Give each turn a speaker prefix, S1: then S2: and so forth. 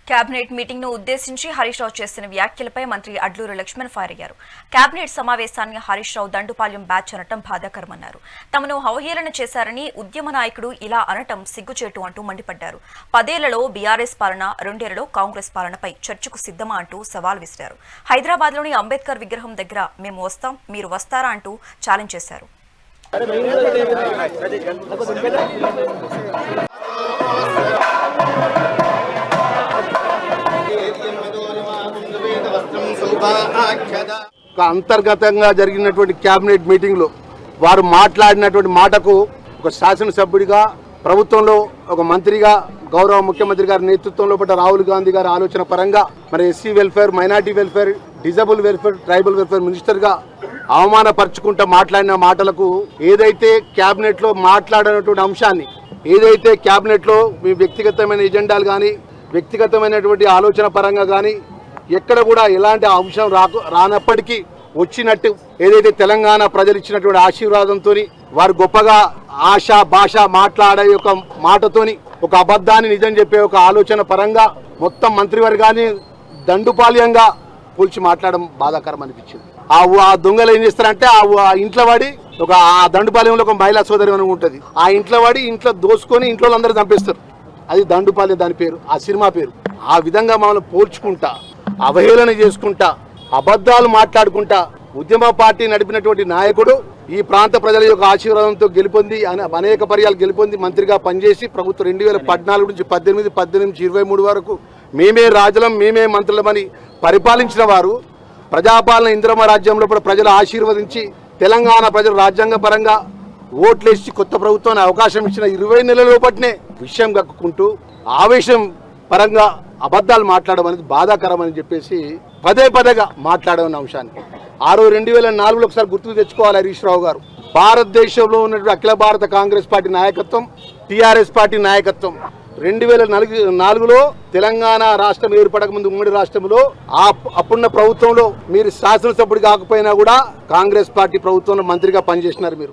S1: Cabinet meeting ను ఉద్దేశించి హరీష్ రావు చేసిన వ్యాఖ్యలపై మంత్రి అడ్లూరి లక్ష్మణ్ ఫైర్ అయ్యారు. కేబినెట్ సమావేశాన్ని హరీష్ రావు దండుపాలెం బ్యాచ్ అనటం బాధాకరమన్నారు. తమను అవహేళన చేశారని ఉద్యమ నాయకుడు ఇలా అనటం సిగ్గుచేటు అంటూ మండిపడ్డారు. 10 ఏళ్లలో బీఆర్ఎస్ పాలన, 2 ఏళ్లలో కాంగ్రెస్ పాలనపై చర్చకు సిద్ధమా అంటూ సవాల్ విసిరారు. హైదరాబాద్లోని అంబేద్కర్ విగ్రహం దగ్గర మేము వస్తాం, మీరు వస్తారా అంటూ ఛాలెంజ్ చేశారు.
S2: అంతర్గతంగా జరిగినటువంటి కేబినెట్ మీటింగ్ లో వారు మాట్లాడినటువంటి మాటకు ఒక శాసనసభ్యుడిగా, ప్రభుత్వంలో ఒక మంత్రిగా, గౌరవ ముఖ్యమంత్రి గారి నేతృత్వంలో పడ్డ రాహుల్ గాంధీ గారి ఆలోచన పరంగా మరి SC welfare, minority welfare, disable welfare, tribal welfare minister గా అవమానపరుచుకుంటూ మాట్లాడిన మాటలకు ఏదైతే కేబినెట్ లో మాట్లాడినటువంటి అంశాన్ని, ఏదైతే కేబినెట్ లో మీ వ్యక్తిగతమైన ఎజెండాలు కానీ, వ్యక్తిగతమైనటువంటి ఆలోచన పరంగా కానీ ఎక్కడ కూడా ఎలాంటి అంశం రానప్పటికీ వచ్చినట్టు ఏదైతే తెలంగాణ ప్రజలు ఇచ్చినటువంటి ఆశీర్వాదంతో వారు గొప్పగా ఆశ భాష మాట్లాడే ఒక మాటతోని ఒక అబద్ధాన్ని నిజం చెప్పే ఒక ఆలోచన పరంగా మొత్తం మంత్రివర్గాన్ని దండుపాల్యంగా కూల్చి మాట్లాడడం బాధాకరం అనిపించింది. ఆ దొంగలు ఏం చేస్తారంటే ఆ ఇంట్లో వాడి ఆ దండుపాలెంలో ఒక మహిళా సోదరి అని ఉంటుంది, ఆ ఇంట్లో వాడి ఇంట్లో దోసుకొని ఇంట్లో అందరూ చంపేస్తారు. అది దండుపాలెం, దాని పేరు, ఆ సినిమా పేరు. ఆ విధంగా మమ్మల్ని పోల్చుకుంటా, అవహేళన చేసుకుంటా, అబద్ధాలు మాట్లాడుకుంటా ఉద్యమ పార్టీ నడిపినటువంటి నాయకుడు ఈ ప్రాంత ప్రజల యొక్క ఆశీర్వాదంతో గెలుపొంది అనేక పర్యాలు గెలుపొంది మంత్రిగా పనిచేసి ప్రభుత్వం 2014 నుంచి 18 నుంచి 23 వరకు మేమే రాజులం, మేమే మంత్రులమని పరిపాలించిన వారు ప్రజాపాలన ఇందిరమ్మ రాజ్యంలో కూడా ప్రజలు ఆశీర్వదించి తెలంగాణ ప్రజలు రాజ్యాంగ పరంగా ఓట్లేసి కొత్త ప్రభుత్వాన్ని అవకాశం ఇచ్చిన 20 నెలల లోపటినే విషయం కక్కుకుంటూ ఆవేశం పరంగా అబద్ధాలు మాట్లాడడం అనేది బాధాకరం అని చెప్పేసి పదేగా మాట్లాడమన్న అంశాన్ని 2004లో ఒకసారి గుర్తుకు తెచ్చుకోవాలి హరీష్ రావు గారు. భారతదేశంలో ఉన్నటువంటి అఖిల భారత కాంగ్రెస్ పార్టీ నాయకత్వం, టీఆర్ఎస్ పార్టీ నాయకత్వం 2004లో తెలంగాణ రాష్ట్రం ఏర్పడక ముందు ఉమ్మడి రాష్ట్రంలో అప్పుడున్న ప్రభుత్వంలో మీరు శాసనసభ్యుడు కాకపోయినా కూడా కాంగ్రెస్ పార్టీ ప్రభుత్వంలో మంత్రిగా పనిచేసినారు మీరు.